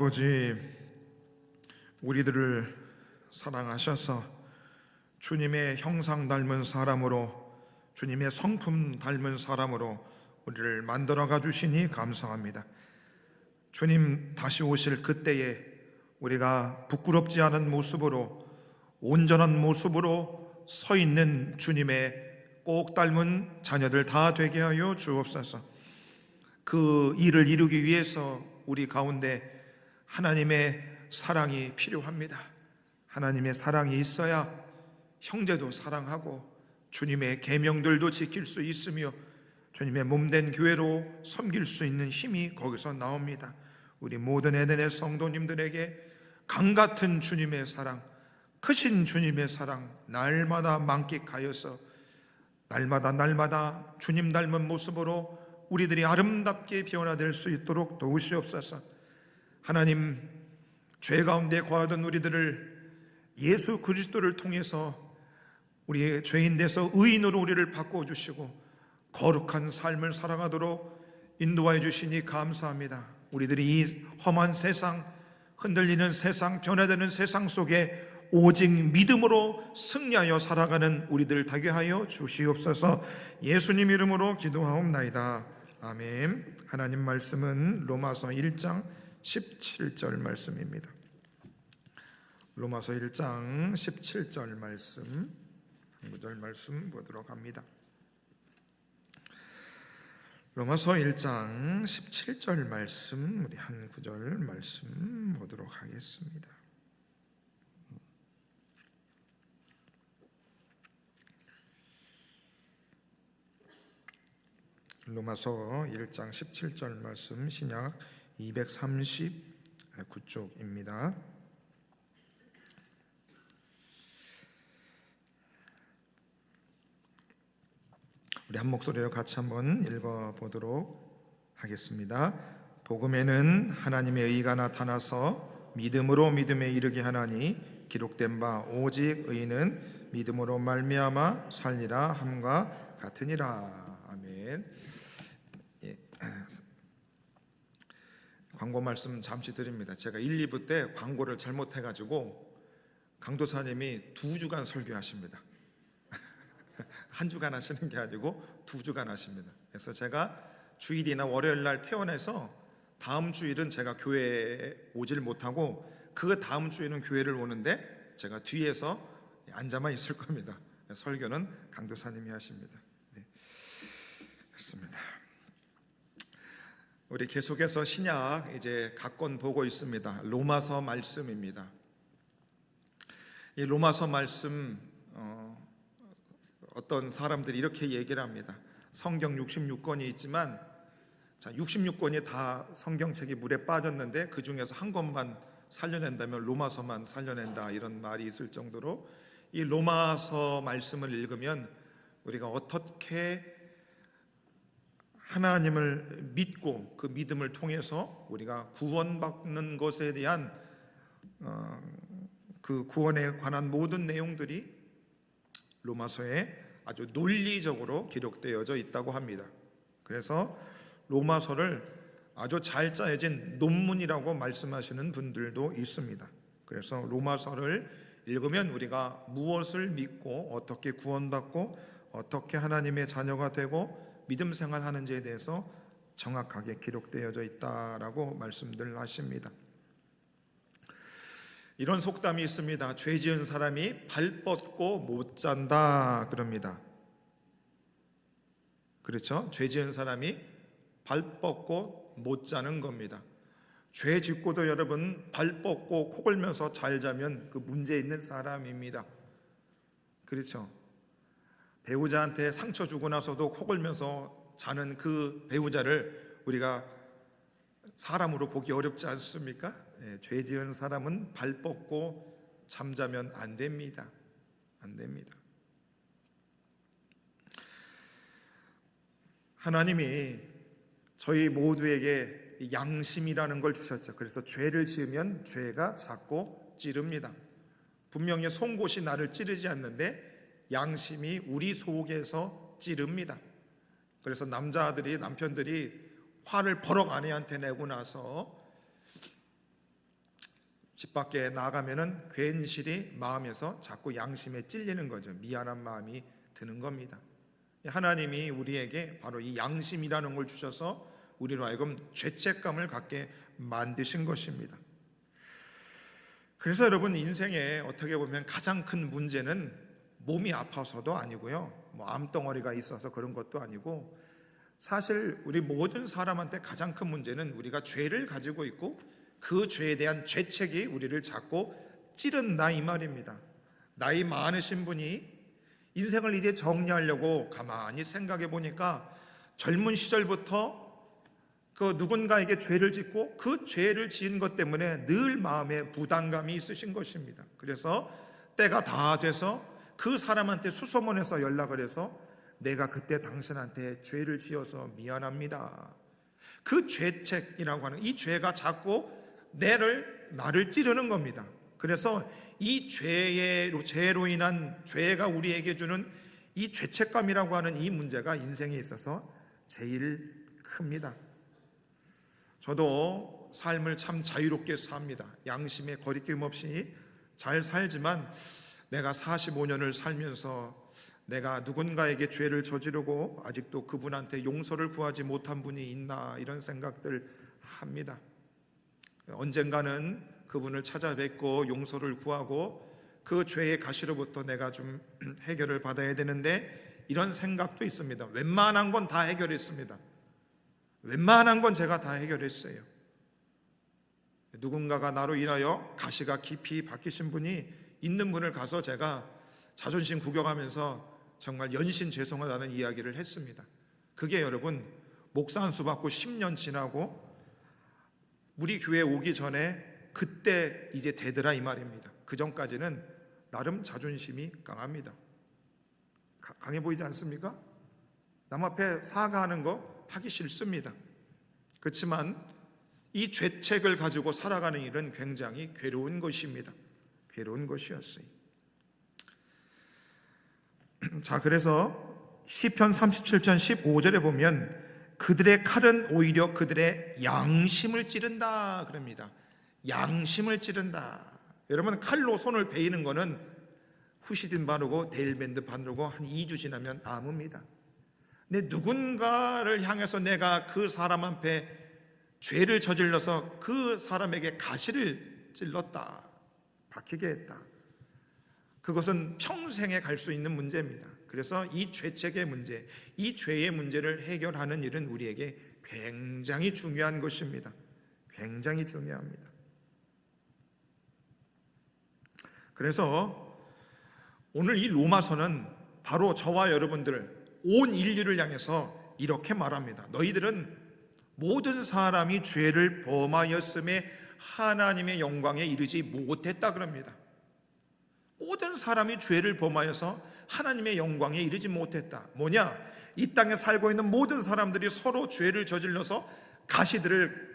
아버지, 우리들을 사랑하셔서 주님의 형상 닮은 사람으로, 주님의 성품 닮은 사람으로 우리를 만들어가 주시니 감사합니다. 주님 다시 오실 그때에 우리가 부끄럽지 않은 모습으로, 온전한 모습으로 서 있는 주님의 꼭 닮은 자녀들 다 되게 하여 주옵소서. 그 일을 이루기 위해서 우리 가운데 하나님의 사랑이 필요합니다. 하나님의 사랑이 있어야 형제도 사랑하고 주님의 계명들도 지킬 수 있으며 주님의 몸된 교회로 섬길 수 있는 힘이 거기서 나옵니다. 우리 모든 에덴의 성도님들에게 강같은 주님의 사랑, 크신 주님의 사랑 날마다 만끽하여서 날마다 주님 닮은 모습으로 우리들이 아름답게 변화될 수 있도록 도우시옵소서. 하나님, 죄 가운데 거하던 우리들을 예수 그리스도를 통해서 우리의 죄인 돼서 의인으로 우리를 바꿔주시고 거룩한 삶을 살아가도록 인도하여 주시니 감사합니다. 우리들이 이 험한 세상, 흔들리는 세상, 변화되는 세상 속에 오직 믿음으로 승리하여 살아가는 우리들 되게 하여 주시옵소서. 예수님 이름으로 기도하옵나이다. 아멘. 하나님 말씀은 로마서 1장 17절 말씀입니다. 로마서 1장 17절 말씀, 한 구절 말씀 보도록 합니다. 로마서 1장 17절 말씀, 우리 한 구절 말씀 보도록 하겠습니다. 로마서 1장 17절 말씀, 신약 239쪽입니다. 우리 한 목소리로 같이 한번 읽어보도록 하겠습니다. 복음에는 하나님의 의가 나타나서 믿음으로 믿음에 이르게 하나니 기록된 바 오직 의인은 믿음으로 말미암아 살리라 함과 같으니라. 아멘. 광고 말씀 잠시 드립니다. 제가 1, 2부 때 광고를 잘못해가지고 강도사님이 2주간 설교하십니다. 한 주간 하시는 게 아니고 2주간 하십니다. 그래서 제가 주일이나 월요일 날 퇴원해서 다음 주일은 제가 교회에 오질 못하고 그 다음 주에는 교회를 오는데 제가 뒤에서 앉아만 있을 겁니다. 설교는 강도사님이 하십니다. 네, 그렇습니다. 우리 계속해서 신약 이제 각 권 보고 있습니다. 로마서 말씀입니다. 이 로마서 말씀 어떤 사람들이 이렇게 얘기를 합니다. 성경 66권이 있지만 66권이 다 성경책이 물에 빠졌는데 그 중에서 한 권만 살려낸다면 로마서만 살려낸다, 이런 말이 있을 정도로 이 로마서 말씀을 읽으면 우리가 어떻게 하나님을 믿고 그 믿음을 통해서 우리가 구원받는 것에 대한 그 구원에 관한 모든 내용들이 로마서에 아주 논리적으로 기록되어져 있다고 합니다. 그래서 로마서를 아주 잘 짜여진 논문이라고 말씀하시는 분들도 있습니다. 그래서 로마서를 읽으면 우리가 무엇을 믿고 어떻게 구원받고 어떻게 하나님의 자녀가 되고 믿음 생활하는지에 대해서 정확하게 기록되어져 있다라고 말씀들 하십니다. 이런 속담이 있습니다. 죄 지은 사람이 발 뻗고 못 잔다 그럽니다. 그렇죠? 죄 지은 사람이 발 뻗고 못 자는 겁니다. 죄 짓고도 여러분 발 뻗고 코 골면서 잘 자면 그 문제 있는 사람입니다. 그렇죠? 배우자한테 상처 주고 나서도 코 골면서 자는 그 배우자를 우리가 사람으로 보기 어렵지 않습니까? 죄 지은 사람은 발 뻗고 잠자면 안 됩니다. 안 됩니다. 하나님이 저희 모두에게 양심이라는 걸 주셨죠. 그래서 죄를 지으면 죄가 자꾸 찌릅니다. 분명히 송곳이 나를 찌르지 않는데 양심이 우리 속에서 찌릅니다. 그래서 남편들이 화를 버럭 아내한테 내고 나서 집 밖에 나가면은 괜시리 마음에서 자꾸 양심에 찔리는 거죠. 미안한 마음이 드는 겁니다. 하나님이 우리에게 바로 이 양심이라는 걸 주셔서 우리로 하여금 죄책감을 갖게 만드신 것입니다. 그래서 여러분, 인생에 어떻게 보면 가장 큰 문제는 몸이 아파서도 아니고요, 암덩어리가 있어서 그런 것도 아니고, 사실 우리 모든 사람한테 가장 큰 문제는 우리가 죄를 가지고 있고 그 죄에 대한 죄책이 우리를 자꾸 찌른다 이 말입니다. 나이 많으신 분이 인생을 이제 정리하려고 가만히 생각해 보니까 젊은 시절부터 그 누군가에게 죄를 짓고 그 죄를 지은 것 때문에 늘 마음에 부담감이 있으신 것입니다. 그래서 때가 다 돼서 그 사람한테 수소문해서 연락을 해서 내가 그때 당신한테 죄를 지어서 미안합니다. 그 죄책이라고 하는 이 죄가 자꾸 나를 찌르는 겁니다. 그래서 이 죄로 인한 죄가 우리에게 주는 이 죄책감이라고 하는 이 문제가 인생에 있어서 제일 큽니다. 저도 삶을 참 자유롭게 삽니다. 양심에 거리낌 없이 잘 살지만 내가 45년을 살면서 내가 누군가에게 죄를 저지르고 아직도 그분한테 용서를 구하지 못한 분이 있나, 이런 생각들 합니다. 언젠가는 그분을 찾아뵙고 용서를 구하고 그 죄의 가시로부터 내가 좀 해결을 받아야 되는데, 이런 생각도 있습니다. 웬만한 건 다 해결했습니다. 웬만한 건 제가 다 해결했어요. 누군가가 나로 인하여 가시가 깊이 박히신 분이 있는 분을 가서 제가 자존심 구경하면서 정말 연신 죄송하다는 이야기를 했습니다. 그게 여러분, 목사 안수 받고 10년 지나고 우리 교회 오기 전에 그때 이제 되더라 이 말입니다. 그 전까지는 나름 자존심이 강합니다. 강해 보이지 않습니까? 남 앞에 사과하는 거 하기 싫습니다. 그렇지만 이 죄책을 가지고 살아가는 일은 굉장히 괴로운 것입니다. 괴로운 것이었어요. 자, 그래서 시편 37편 15절에 보면 그들의 칼은 오히려 그들의 양심을 찌른다 그럽니다. 양심을 찌른다. 여러분, 칼로 손을 베이는 거는 후시딘 바르고 데일밴드 바르고 한 2주 지나면 아무입니다. 근데 누군가를 향해서 내가 그 사람 앞에 죄를 저질러서 그 사람에게 가시를 찔렀다, 박히게 했다, 그것은 평생에 갈 수 있는 문제입니다. 그래서 이 죄책의 문제, 이 죄의 문제를 해결하는 일은 우리에게 굉장히 중요한 것입니다. 굉장히 중요합니다. 그래서 오늘 이 로마서는 바로 저와 여러분들, 온 인류를 향해서 이렇게 말합니다. 너희들은 모든 사람이 죄를 범하였음에 하나님의 영광에 이르지 못했다 그럽니다. 모든 사람이 죄를 범하여서 하나님의 영광에 이르지 못했다. 뭐냐? 이 땅에 살고 있는 모든 사람들이 서로 죄를 저질러서 가시들을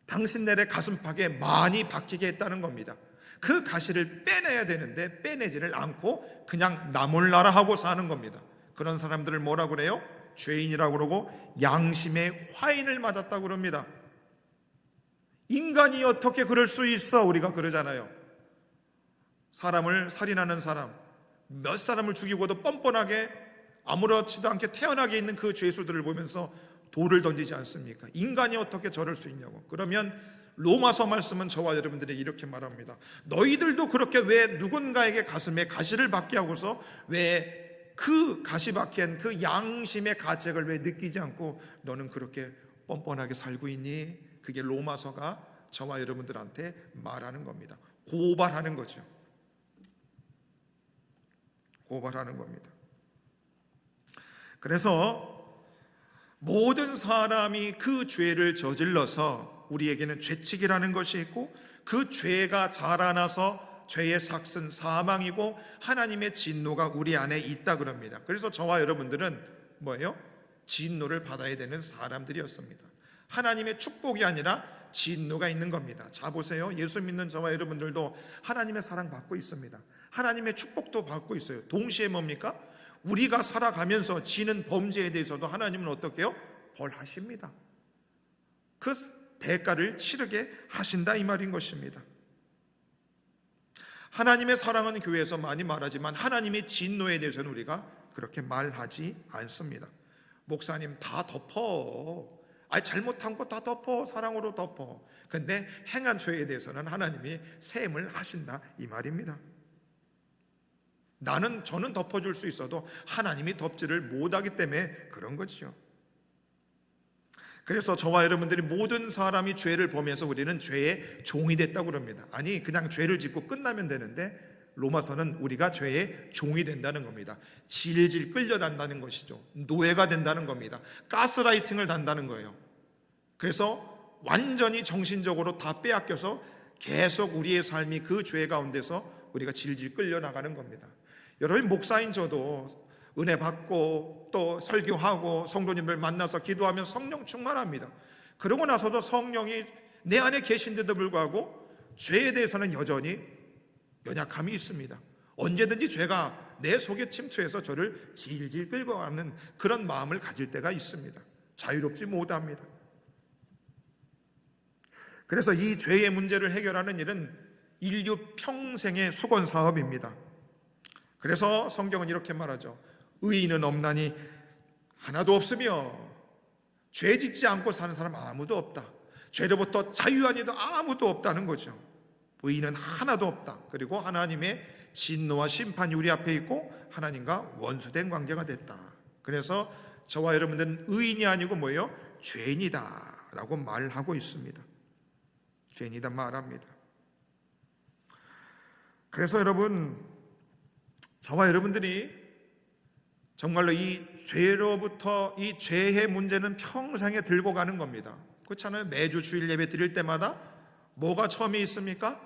당신네의 가슴팍에 많이 박히게 했다는 겁니다. 그 가시를 빼내야 되는데 빼내지를 않고 그냥 나 몰라라 하고 사는 겁니다. 그런 사람들을 뭐라고 그래요? 죄인이라고 그러고 양심의 화인을 맞았다고 그럽니다. 인간이 어떻게 그럴 수 있어? 우리가 그러잖아요. 사람을 살인하는 사람, 몇 사람을 죽이고도 뻔뻔하게 아무렇지도 않게 태연하게 있는 그 죄수들을 보면서 돌을 던지지 않습니까? 인간이 어떻게 저럴 수 있냐고. 그러면 로마서 말씀은 저와 여러분들에게 이렇게 말합니다. 너희들도 그렇게 왜 누군가에게 가슴에 가시를 받게 하고서 왜 그 가시 박힌 그 양심의 가책을 왜 느끼지 않고 너는 그렇게 뻔뻔하게 살고 있니? 그게 로마서가 저와 여러분들한테 말하는 겁니다. 고발하는 거죠. 고발하는 겁니다. 그래서 모든 사람이 그 죄를 저질러서 우리에게는 죄책이라는 것이 있고 그 죄가 자라나서 죄의 삭은 사망이고 하나님의 진노가 우리 안에 있다 그럽니다. 그래서 저와 여러분들은 뭐예요? 진노를 받아야 되는 사람들이었습니다. 하나님의 축복이 아니라 진노가 있는 겁니다. 자 보세요. 예수 믿는 저와 여러분들도 하나님의 사랑 받고 있습니다. 하나님의 축복도 받고 있어요. 동시에 뭡니까? 우리가 살아가면서 지는 범죄에 대해서도 하나님은 어떻게 해요? 벌하십니다. 그 대가를 치르게 하신다 이 말인 것입니다. 하나님의 사랑은 교회에서 많이 말하지만 하나님의 진노에 대해서는 우리가 그렇게 말하지 않습니다. 목사님 다 덮어. 잘못한 거 다 덮어. 사랑으로 덮어. 근데 행한 죄에 대해서는 하나님이 셈을 하신다 이 말입니다. 저는 덮어줄 수 있어도 하나님이 덮지를 못하기 때문에 그런 거죠. 그래서 저와 여러분들이 모든 사람이 죄를 보면서 우리는 죄의 종이 됐다고 그럽니다. 아니 그냥 죄를 짓고 끝나면 되는데 로마서는 우리가 죄의 종이 된다는 겁니다. 질질 끌려단다는 것이죠. 노예가 된다는 겁니다. 가스라이팅을 단다는 거예요. 그래서 완전히 정신적으로 다 빼앗겨서 계속 우리의 삶이 그 죄 가운데서 우리가 질질 끌려나가는 겁니다. 여러분 목사인 저도 은혜 받고 또 설교하고 성도님들 만나서 기도하면 성령 충만합니다. 그러고 나서도 성령이 내 안에 계신데도 불구하고 죄에 대해서는 여전히 연약함이 있습니다. 언제든지 죄가 내 속에 침투해서 저를 질질 끌고 가는 그런 마음을 가질 때가 있습니다. 자유롭지 못합니다. 그래서 이 죄의 문제를 해결하는 일은 인류 평생의 수건 사업입니다. 그래서 성경은 이렇게 말하죠. 의인은 없나니 하나도 없으며 죄 짓지 않고 사는 사람 아무도 없다. 죄로부터 자유한 이도 아무도 없다는 거죠. 의인은 하나도 없다. 그리고 하나님의 진노와 심판이 우리 앞에 있고 하나님과 원수된 관계가 됐다. 그래서 저와 여러분들은 의인이 아니고 뭐예요? 죄인이다 라고 말하고 있습니다. 죄인이다 말합니다. 그래서 여러분, 저와 여러분들이 정말로 이 죄로부터 이 죄의 문제는 평생에 들고 가는 겁니다. 그렇잖아요. 매주 주일 예배 드릴 때마다 뭐가 처음에 있습니까?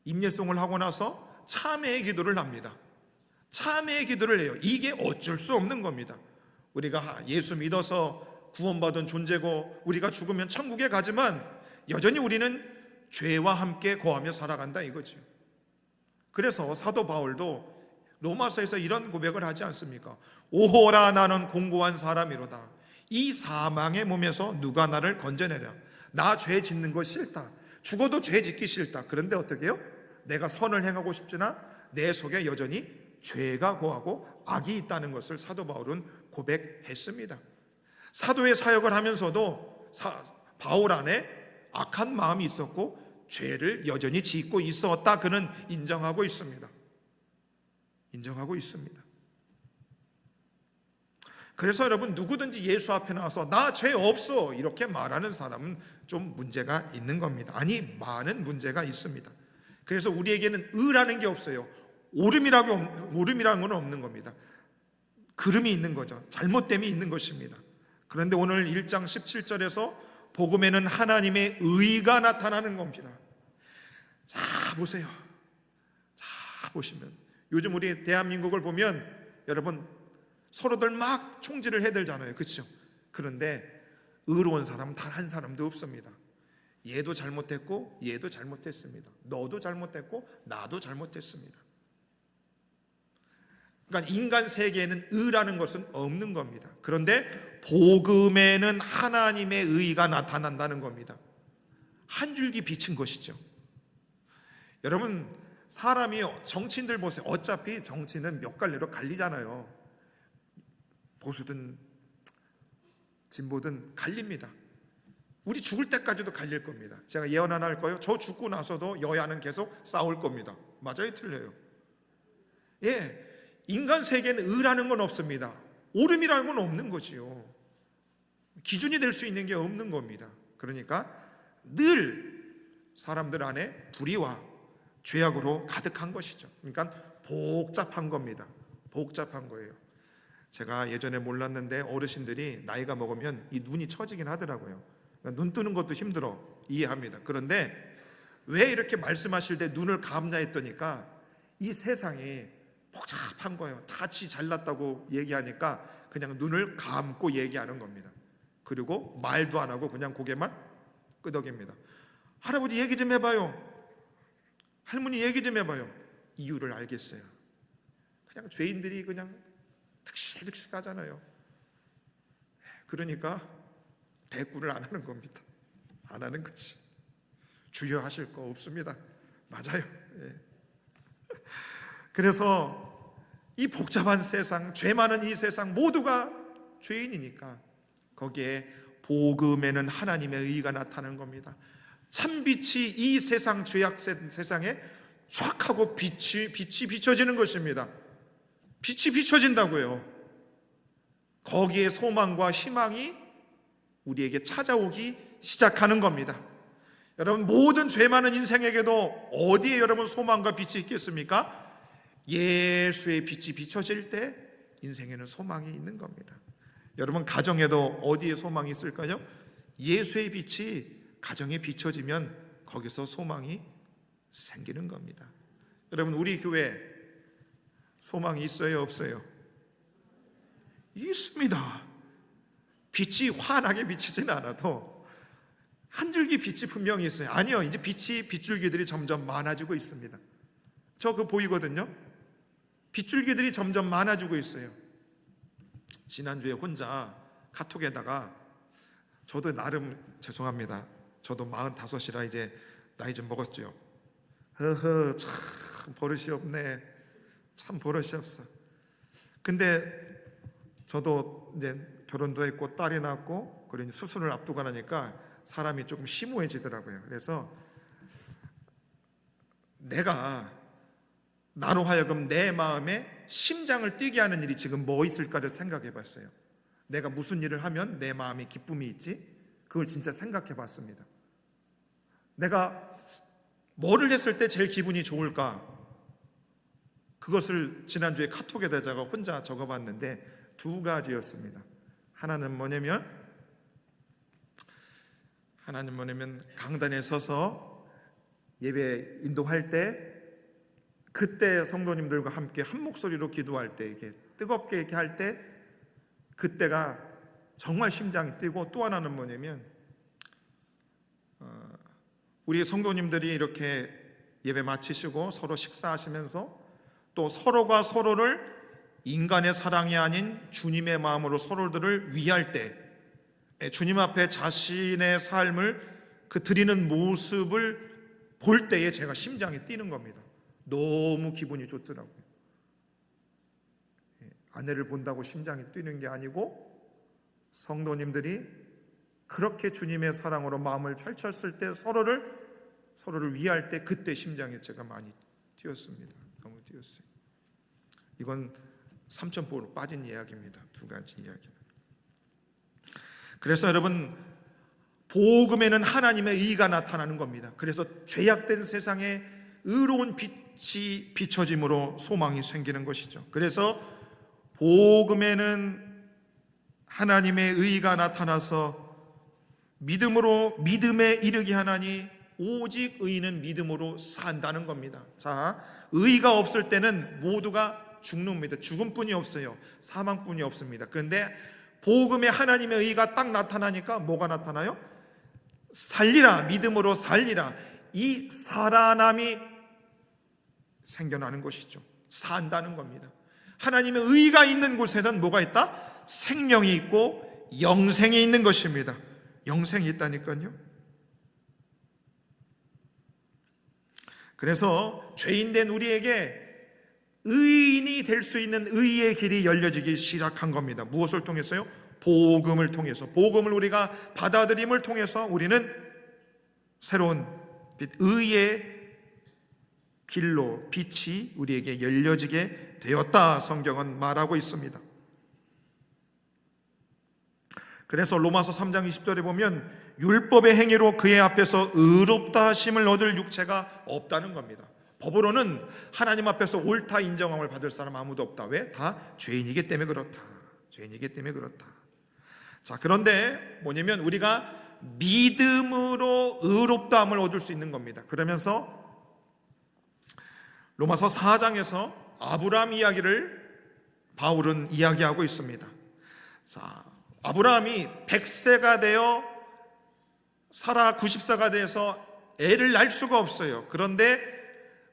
임예송을 하고 나서 참회의 기도를 합니다. 참회의 기도를 해요. 이게 어쩔 수 없는 겁니다. 우리가 예수 믿어서 구원받은 존재고 우리가 죽으면 천국에 가지만 여전히 우리는 죄와 함께 거하며 살아간다 이거죠. 그래서 사도 바울도 로마서에서 이런 고백을 하지 않습니까? 오호라 나는 공고한 사람이로다. 이 사망의 몸에서 누가 나를 건져내랴. 나 죄 짓는 거 싫다. 죽어도 죄 짓기 싫다. 그런데 어떻게 해요? 내가 선을 행하고 싶지나 내 속에 여전히 죄가 거하고 악이 있다는 것을 사도 바울은 고백했습니다. 사도의 사역을 하면서도 바울 안에 악한 마음이 있었고 죄를 여전히 짓고 있었다. 그는 인정하고 있습니다. 인정하고 있습니다. 그래서 여러분 누구든지 예수 앞에 나와서 나 죄 없어 이렇게 말하는 사람은 좀 문제가 있는 겁니다. 아니 많은 문제가 있습니다. 그래서 우리에게는 의라는 게 없어요. 오름이라는 건 없는 겁니다. 그름이 있는 거죠. 잘못됨이 있는 것입니다. 그런데 오늘 1장 17절에서 복음에는 하나님의 의가 나타나는 겁니다. 자 보세요. 자 보시면 요즘 우리 대한민국을 보면 여러분 서로들 막 총질을 해대잖아요. 그렇죠? 그런데 의로운 사람은 단 한 사람도 없습니다. 얘도 잘못했고 얘도 잘못했습니다. 너도 잘못했고 나도 잘못했습니다. 그러니까 인간 세계에는 의라는 것은 없는 겁니다. 그런데 복음에는 하나님의 의가 나타난다는 겁니다. 한 줄기 비친 것이죠. 여러분 사람이 정치인들 보세요. 어차피 정치는 몇 갈래로 갈리잖아요. 보수든 진보든 갈립니다. 우리 죽을 때까지도 갈릴 겁니다. 제가 예언 하나 할 거예요. 저 죽고 나서도 여야는 계속 싸울 겁니다. 맞아요? 틀려요? 예, 인간 세계는 의라는 건 없습니다. 옳음이라는 건 없는 거지요. 기준이 될 수 있는 게 없는 겁니다. 그러니까 늘 사람들 안에 불의와 죄악으로 가득한 것이죠. 그러니까 복잡한 겁니다. 복잡한 거예요. 제가 예전에 몰랐는데 어르신들이 나이가 먹으면 이 눈이 처지긴 하더라고요. 그러니까 눈 뜨는 것도 힘들어. 이해합니다. 그런데 왜 이렇게 말씀하실 때 눈을 감냐 했더니까 이 세상이 복잡한 거예요. 다 지 잘났다고 얘기하니까 그냥 눈을 감고 얘기하는 겁니다. 그리고 말도 안 하고 그냥 고개만 끄덕입니다. 할아버지 얘기 좀 해봐요. 할머니 얘기 좀 해봐요. 이유를 알겠어요. 그냥 죄인들이 그냥 득실득실 가잖아요. 그러니까 대꾸를 안 하는 겁니다. 안 하는 거지. 주여 하실 거 없습니다. 맞아요. 예. 그래서 이 복잡한 세상, 죄 많은 이 세상 모두가 죄인이니까 거기에 복음에는 하나님의 의가 나타나는 겁니다. 참빛이 이 세상 죄악 세상에 촥 하고 빛이 비춰지는 것입니다. 빛이 비춰진다고요. 거기에 소망과 희망이 우리에게 찾아오기 시작하는 겁니다. 여러분, 모든 죄 많은 인생에게도 어디에 여러분 소망과 빛이 있겠습니까? 예수의 빛이 비춰질 때 인생에는 소망이 있는 겁니다. 여러분, 가정에도 어디에 소망이 있을까요? 예수의 빛이 가정에 비춰지면 거기서 소망이 생기는 겁니다. 여러분, 우리 교회 소망이 있어요, 없어요? 있습니다. 빛이 환하게 비치지는 않아도 한 줄기 빛이 분명히 있어요. 아니요, 이제 빗줄기들이 점점 많아지고 있습니다. 저 그거 보이거든요. 빗줄기들이 점점 많아지고 있어요. 지난주에 혼자 카톡에다가, 저도 나름 죄송합니다. 저도 45이라 이제 나이 좀 먹었죠. 허허, 참 버릇이 없네. 참 버릇이 없어. 근데 저도 이제 결혼도 했고 딸이 낳았고 그러니 수술을 앞두고 나니까 사람이 조금 심오해지더라고요. 그래서 내가 나로 하여금 내 마음에 심장을 뛰게 하는 일이 지금 뭐 있을까를 생각해 봤어요. 내가 무슨 일을 하면 내 마음에 기쁨이 있지? 그걸 진짜 생각해 봤습니다. 내가 뭐를 했을 때 제일 기분이 좋을까? 그것을 지난주에 카톡에다가 혼자 적어봤는데 2가지였습니다. 하나는 뭐냐면 강단에 서서 예배 인도할 때, 그때 성도님들과 함께 한 목소리로 기도할 때, 이렇게 뜨겁게 이렇게 할 때, 그때가 정말 심장이 뛰고, 또 하나는 뭐냐면 우리 성도님들이 이렇게 예배 마치시고 서로 식사하시면서 또 서로가 서로를 인간의 사랑이 아닌 주님의 마음으로 서로들을 위할 때, 주님 앞에 자신의 삶을 드리는 모습을 볼 때에 제가 심장이 뛰는 겁니다. 너무 기분이 좋더라고요. 아내를 본다고 심장이 뛰는 게 아니고, 성도님들이 그렇게 주님의 사랑으로 마음을 펼쳤을 때 서로를 위할 때, 그때 심장이 제가 많이 뛰었습니다. 너무 뛰었어요. 이건 삼천포로 빠진 이야기입니다. 2가지 이야기. 그래서 여러분, 복음에는 하나님의 의가 나타나는 겁니다. 그래서 죄악된 세상에 의로운 빛이 비춰짐으로 소망이 생기는 것이죠. 그래서 복음에는 하나님의 의가 나타나서 믿음으로 믿음에 이르게 하나니 오직 의인은 믿음으로 산다는 겁니다. 자, 의가 없을 때는 모두가 죽는 겁니다. 죽음뿐이 없어요. 사망뿐이 없습니다. 그런데 복음에 하나님의 의가 딱 나타나니까 뭐가 나타나요? 살리라, 믿음으로 살리라. 이 살아남이 생겨나는 것이죠. 산다는 겁니다. 하나님의 의가 있는 곳에는 뭐가 있다? 생명이 있고 영생이 있는 것입니다. 영생이 있다니까요. 그래서 죄인된 우리에게 의인이 될 수 있는 의의 길이 열려지기 시작한 겁니다. 무엇을 통해서요? 복음을 통해서. 복음을 우리가 받아들임을 통해서 우리는 새로운 빛, 의의 길로 빛이 우리에게 열려지게 되었다, 성경은 말하고 있습니다. 그래서 로마서 3장 20절에 보면 율법의 행위로 그의 앞에서 의롭다 하심을 얻을 육체가 없다는 겁니다. 법으로는 하나님 앞에서 옳다 인정함을 받을 사람 아무도 없다. 왜? 다 죄인이기 때문에 그렇다. 죄인이기 때문에 그렇다. 자, 그런데 뭐냐면 우리가 믿음으로 의롭다함을 얻을 수 있는 겁니다. 그러면서 로마서 4장에서 아브라함 이야기를 바울은 이야기하고 있습니다. 자, 아브라함이 100세가 되어 사라 90세가 돼서 애를 낳을 수가 없어요. 그런데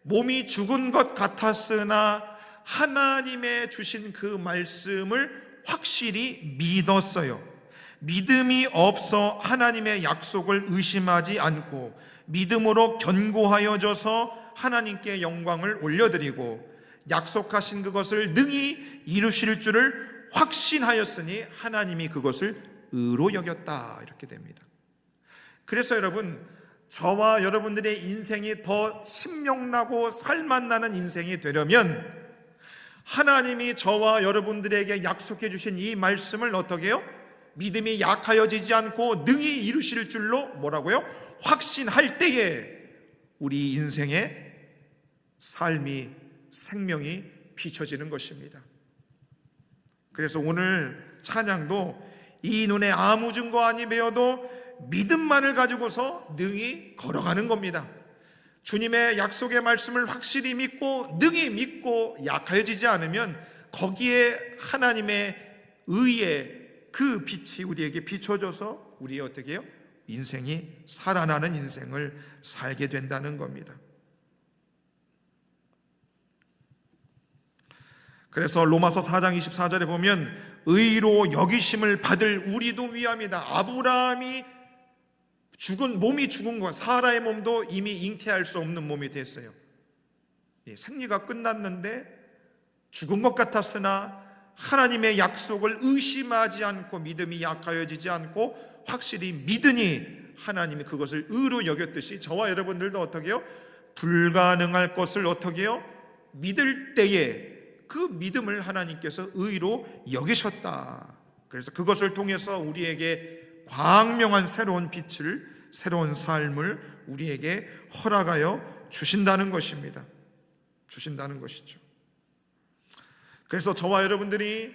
몸이 죽은 것 같았으나 하나님의 주신 그 말씀을 확실히 믿었어요. 믿음이 없어 하나님의 약속을 의심하지 않고 믿음으로 견고하여져서 하나님께 영광을 올려드리고 약속하신 그것을 능히 이루실 줄을 확신하였으니 하나님이 그것을 의로 여겼다, 이렇게 됩니다. 그래서 여러분, 저와 여러분들의 인생이 더 신명나고 살맛나는 인생이 되려면 하나님이 저와 여러분들에게 약속해 주신 이 말씀을 어떻게 해요? 믿음이 약하여지지 않고 능히 이루실 줄로 뭐라고요? 확신할 때에 우리 인생의 삶이, 생명이 비춰지는 것입니다. 그래서 오늘 찬양도 이 눈에 아무 증거 아니 배어도 믿음만을 가지고서 능히 걸어가는 겁니다. 주님의 약속의 말씀을 확실히 믿고 능히 믿고 약하여지지 않으면 거기에 하나님의 의의 그 빛이 우리에게 비춰져서 우리의 어떻게 해요? 인생이 살아나는 인생을 살게 된다는 겁니다. 그래서 로마서 4장 24절에 보면 의로 여기심을 받을 우리도 위함이다. 아브라함이 몸이 죽은 것, 사라의 몸도 이미 잉태할 수 없는 몸이 됐어요. 생리가 끝났는데 죽은 것 같았으나 하나님의 약속을 의심하지 않고 믿음이 약하여지지 않고 확실히 믿으니 하나님이 그것을 의로 여겼듯이 저와 여러분들도 어떻게 해요? 불가능할 것을 어떻게 해요? 믿을 때에 그 믿음을 하나님께서 의로 여기셨다. 그래서 그것을 통해서 우리에게 광명한 새로운 빛을, 새로운 삶을 우리에게 허락하여 주신다는 것입니다. 주신다는 것이죠. 그래서 저와 여러분들이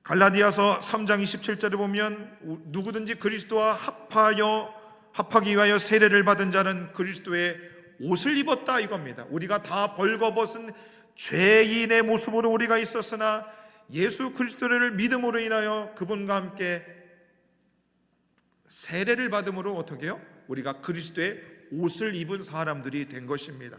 갈라디아서 3장 27절에 보면 누구든지 그리스도와 합하기 위하여 세례를 받은 자는 그리스도의 옷을 입었다, 이겁니다. 우리가 다 벌거벗은 죄인의 모습으로 우리가 있었으나 예수 그리스도를 믿음으로 인하여 그분과 함께 세례를 받음으로 어떻게 해요? 우리가 그리스도의 옷을 입은 사람들이 된 것입니다.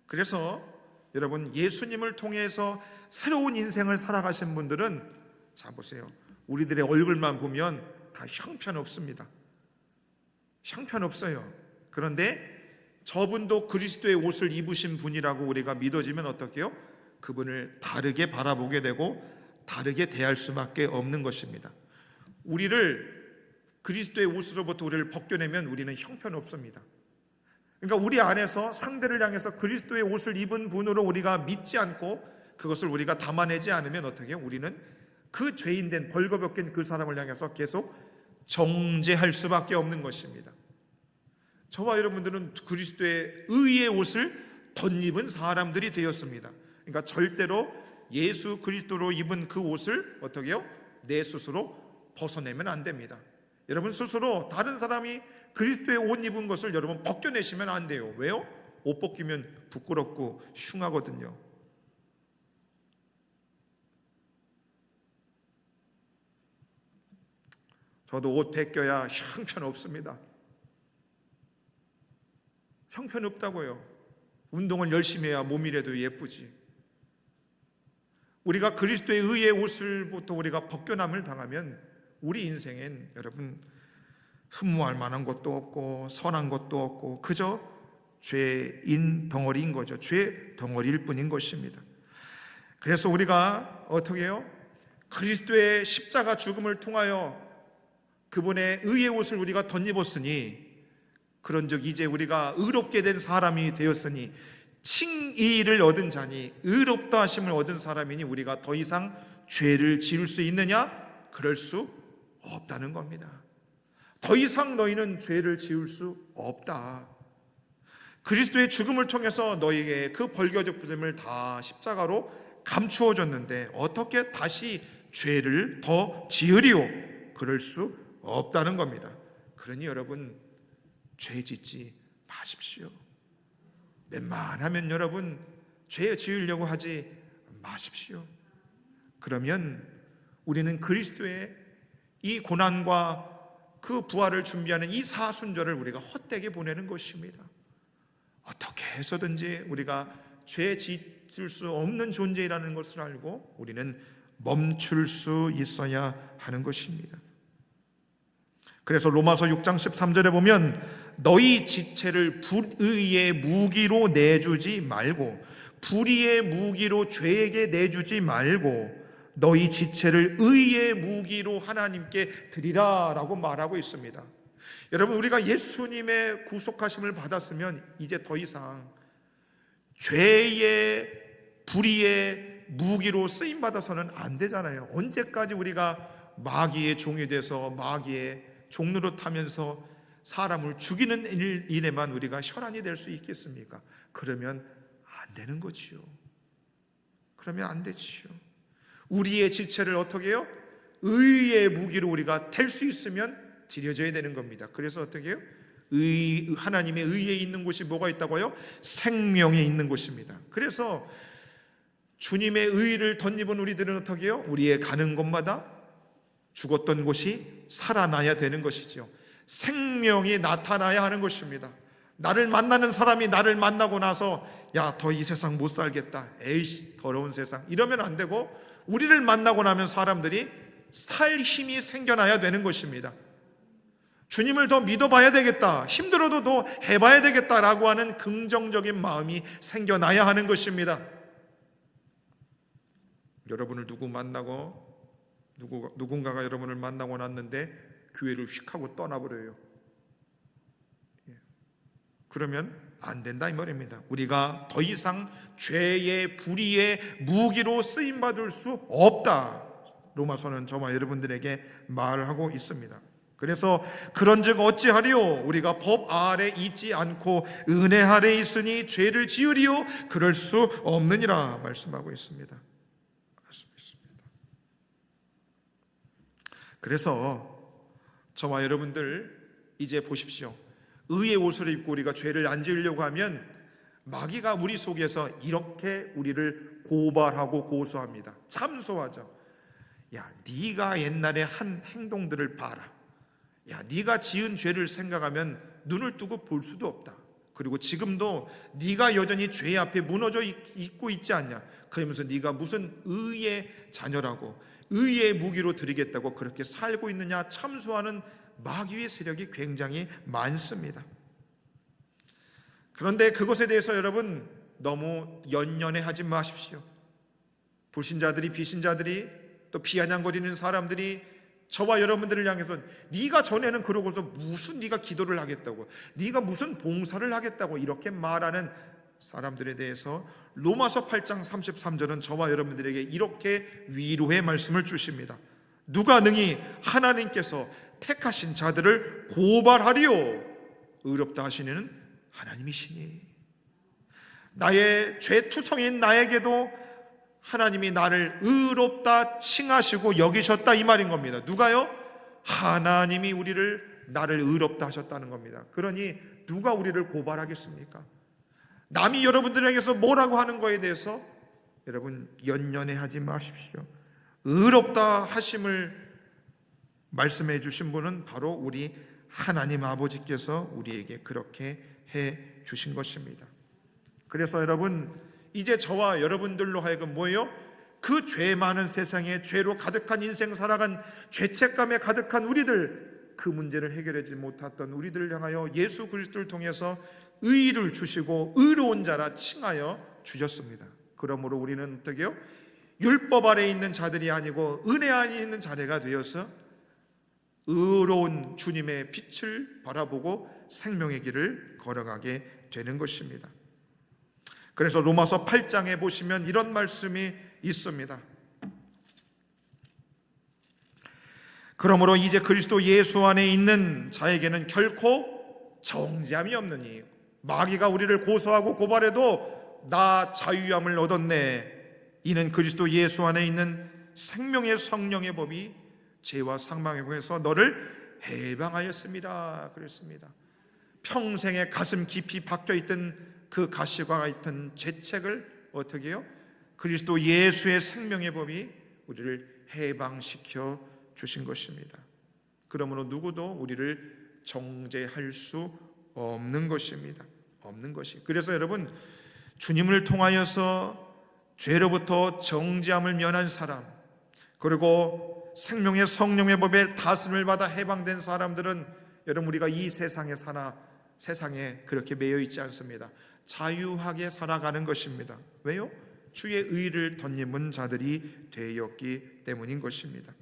그래서 여러분, 예수님을 통해서 새로운 인생을 살아가신 분들은 자 보세요. 우리들의 얼굴만 보면 다 형편없습니다. 형편없어요. 그런데 저분도 그리스도의 옷을 입으신 분이라고 우리가 믿어지면 어떻게 해요? 그분을 다르게 바라보게 되고 다르게 대할 수밖에 없는 것입니다. 우리를 그리스도의 옷으로부터 우리를 벗겨내면 우리는 형편없습니다. 그러니까 우리 안에서 상대를 향해서 그리스도의 옷을 입은 분으로 우리가 믿지 않고 그것을 우리가 담아내지 않으면 어떻게 해요? 우리는 그 죄인된 벌거벗긴 그 사람을 향해서 계속 정죄할 수밖에 없는 것입니다. 저와 여러분들은 그리스도의 의의 옷을 덧입은 사람들이 되었습니다. 그러니까 절대로 예수 그리스도로 입은 그 옷을 어떻게 해요? 내 스스로 벗어내면 안 됩니다. 여러분 스스로 다른 사람이 그리스도의 옷 입은 것을 여러분 벗겨내시면 안 돼요. 왜요? 옷 벗기면 부끄럽고 흉하거든요. 저도 옷 벗겨야 형편없습니다. 형편없다고요. 운동을 열심히 해야 몸이라도 예쁘지. 우리가 그리스도의 의의 옷을부터 우리가 벗겨남을 당하면 우리 인생엔 여러분 흠모할 만한 것도 없고 선한 것도 없고 그저 죄인 덩어리인 거죠. 죄 덩어리일 뿐인 것입니다. 그래서 우리가 어떻게 해요? 그리스도의 십자가 죽음을 통하여 그분의 의의 옷을 우리가 덧입었으니 그런즉 이제 우리가 의롭게 된 사람이 되었으니 칭의를 얻은 자니 의롭다 하심을 얻은 사람이니 우리가 더 이상 죄를 지을 수 있느냐? 그럴 수 없다는 겁니다. 더 이상 너희는 죄를 지을 수 없다. 그리스도의 죽음을 통해서 너희에게 그 벌거벗음을 다 십자가로 감추어 줬는데 어떻게 다시 죄를 더 지으리요? 그럴 수 없다는 겁니다. 그러니 여러분 죄 짓지 마십시오. 웬만하면 여러분 죄 지으려고 하지 마십시오. 그러면 우리는 그리스도의 이 고난과 그 부활을 준비하는 이 사순절을 우리가 헛되게 보내는 것입니다. 어떻게 해서든지 우리가 죄 짓을 수 없는 존재라는 것을 알고 우리는 멈출 수 있어야 하는 것입니다. 그래서 로마서 6장 13절에 보면 너희 지체를 불의의 무기로 내주지 말고, 불의의 무기로 죄에게 내주지 말고 너희 지체를 의의 무기로 하나님께 드리라 라고 말하고 있습니다. 여러분, 우리가 예수님의 구속하심을 받았으면 이제 더 이상 죄의 불의의 무기로 쓰임받아서는 안 되잖아요. 언제까지 우리가 마귀의 종이 돼서 마귀의 종로로 타면서 사람을 죽이는 일에만 우리가 혈안이 될 수 있겠습니까? 그러면 안 되는 거지요. 그러면 안 되지요. 우리의 지체를 어떻게 해요? 의의 무기로 우리가 될 수 있으면 드려져야 되는 겁니다. 그래서 어떻게 해요? 하나님의 의에 있는 곳이 뭐가 있다고요? 생명에 있는 곳입니다. 그래서 주님의 의를 덧입은 우리들은 어떻게 해요? 우리의 가는 곳마다 죽었던 곳이 살아나야 되는 것이죠. 생명이 나타나야 하는 것입니다. 나를 만나는 사람이 나를 만나고 나서 야, 더 이 세상 못 살겠다, 에이씨 더러운 세상, 이러면 안 되고, 우리를 만나고 나면 사람들이 살 힘이 생겨나야 되는 것입니다. 주님을 더 믿어봐야 되겠다, 힘들어도 더 해봐야 되겠다라고 하는 긍정적인 마음이 생겨나야 하는 것입니다. 여러분을 누군가가 여러분을 만나고 났는데 교회를 휙 하고 떠나버려요. 그러면 안 된다 이 말입니다. 우리가 더 이상 죄의 불의의 무기로 쓰임받을 수 없다, 로마서는 저와 여러분들에게 말하고 있습니다. 그래서 그런즉 어찌하리요? 우리가 법 아래 있지 않고 은혜 아래 있으니 죄를 지으리요? 그럴 수 없느니라 말씀하고 있습니다. 그래서 저와 여러분들 이제 보십시오. 의의 옷을 입고 우리가 죄를 안 지으려고 하면 마귀가 우리 속에서 이렇게 우리를 고발하고 고소합니다. 참소하죠. 야, 네가 옛날에 한 행동들을 봐라. 야, 네가 지은 죄를 생각하면 눈을 뜨고 볼 수도 없다. 그리고 지금도 네가 여전히 죄 앞에 무너져 있고 있지 않냐. 그러면서 네가 무슨 의의 자녀라고, 의의 무기로 드리겠다고 그렇게 살고 있느냐, 참소하는 마귀의 세력이 굉장히 많습니다. 그런데 그것에 대해서 여러분 너무 연연해하지 마십시오. 불신자들이, 비신자들이, 또 비아냥거리는 사람들이 저와 여러분들을 향해서 네가 전에는 그러고서 무슨 네가 기도를 하겠다고, 네가 무슨 봉사를 하겠다고 이렇게 말하는 사람들에 대해서 로마서 8장 33절은 저와 여러분들에게 이렇게 위로의 말씀을 주십니다. 누가 능히 하나님께서 택하신 자들을 고발하리요? 의롭다 하시는 하나님이시니. 나의 죄투성인 나에게도 하나님이 나를 의롭다 칭하시고 여기셨다 이 말인 겁니다. 누가요? 하나님이 나를 의롭다 하셨다는 겁니다. 그러니 누가 우리를 고발하겠습니까? 남이 여러분들에게서 뭐라고 하는 거에 대해서 여러분 연연해하지 마십시오. 의롭다 하심을 말씀해 주신 분은 바로 우리 하나님 아버지께서 우리에게 그렇게 해 주신 것입니다. 그래서 여러분 이제 저와 여러분들로 하여금 뭐예요? 그 죄 많은 세상에 죄로 가득한 인생 살아간 죄책감에 가득한 우리들, 그 문제를 해결하지 못했던 우리들을 향하여 예수 그리스도를 통해서 의를 주시고 의로운 자라 칭하여 주셨습니다. 그러므로 우리는 어떻게 해요? 율법 아래 있는 자들이 아니고 은혜 안에 있는 자녀가 되어서 의로운 주님의 빛을 바라보고 생명의 길을 걸어가게 되는 것입니다. 그래서 로마서 8장에 보시면 이런 말씀이 있습니다. 그러므로 이제 그리스도 예수 안에 있는 자에게는 결코 정죄함이 없느니, 마귀가 우리를 고소하고 고발해도 나 자유함을 얻었네. 이는 그리스도 예수 안에 있는 생명의 성령의 법이 죄와 사망의 공에서 너를 해방하였습니다. 그랬습니다. 평생에 가슴 깊이 박혀있던 그 가시와 같은 죄책을 어떻게 해요? 그리스도 예수의 생명의 법이 우리를 해방시켜 주신 것입니다. 그러므로 누구도 우리를 정죄할 수 없는 것입니다. 없는 것이. 그래서 여러분 주님을 통하여서 죄로부터 정죄함을 면한 사람, 그리고 생명의 성령의 법에 다스림을 받아 해방된 사람들은 여러분 우리가 이 세상에 세상에 그렇게 매여 있지 않습니다. 자유하게 살아가는 것입니다. 왜요? 주의 의를 덧입은 자들이 되었기 때문인 것입니다.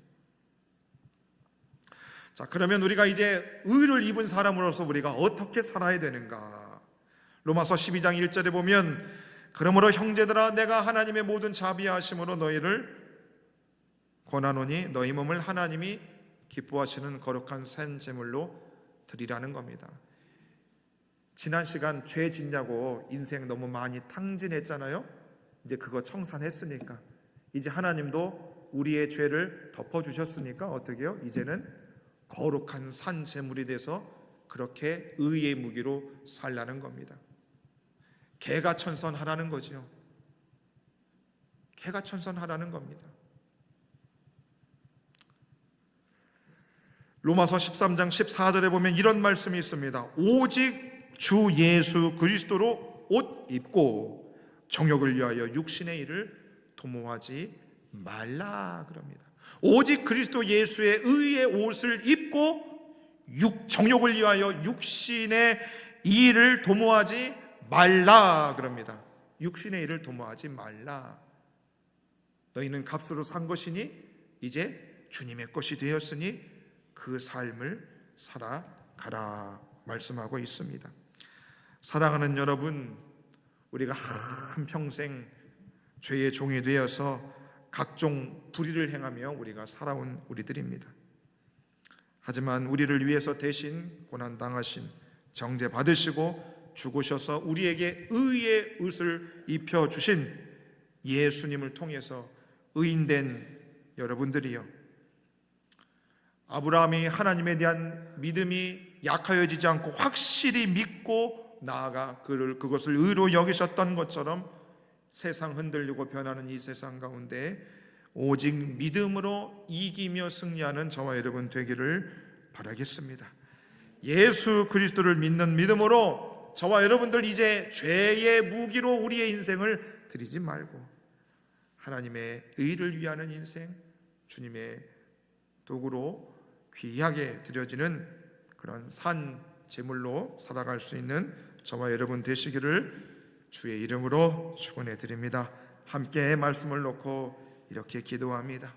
자, 그러면 우리가 이제 의를 입은 사람으로서 우리가 어떻게 살아야 되는가? 로마서 12장 1절에 보면 그러므로 형제들아 내가 하나님의 모든 자비하심으로 너희를 권하노니 너희 몸을 하나님이 기뻐하시는 거룩한 산 제물로 드리라는 겁니다. 지난 시간 죄 짓냐고 인생 너무 많이 탕진했잖아요. 이제 그거 청산했으니까 이제 하나님도 우리의 죄를 덮어주셨으니까 어떻게 해요? 이제는 거룩한 산 제물이 돼서 그렇게 의의 무기로 살라는 겁니다. 개가천선하라는 거죠. 개가천선하라는 겁니다. 로마서 13장 14절에 보면 이런 말씀이 있습니다. 오직 주 예수 그리스도로 옷 입고 정욕을 위하여 육신의 일을 도모하지 말라 그럽니다. 오직 그리스도 예수의 의의 옷을 입고 정욕을 위하여 육신의 일을 도모하지 말라 그럽니다. 육신의 일을 도모하지 말라. 너희는 값으로 산 것이니 이제 주님의 것이 되었으니 그 삶을 살아가라 말씀하고 있습니다. 사랑하는 여러분, 우리가 한평생 죄의 종이 되어서 각종 불의를 행하며 우리가 살아온 우리들입니다. 하지만 우리를 위해서 대신 고난당하신, 정죄받으시고 죽으셔서 우리에게 의의 옷을 입혀주신 예수님을 통해서 의인된 여러분들이요, 아브라함이 하나님에 대한 믿음이 약하여지지 않고 확실히 믿고 나아가 그것을 의로 여기셨던 것처럼 세상 흔들리고 변하는 이 세상 가운데 오직 믿음으로 이기며 승리하는 저와 여러분 되기를 바라겠습니다. 예수 그리스도를 믿는 믿음으로 저와 여러분들 이제 죄의 무기로 우리의 인생을 드리지 말고 하나님의 의를 위하는 인생, 주님의 도구로 귀하게 드려지는 그런 산 제물로 살아갈 수 있는 저와 여러분 되시기를 주의 이름으로 축원해 드립니다. 함께 말씀을 놓고 이렇게 기도합니다.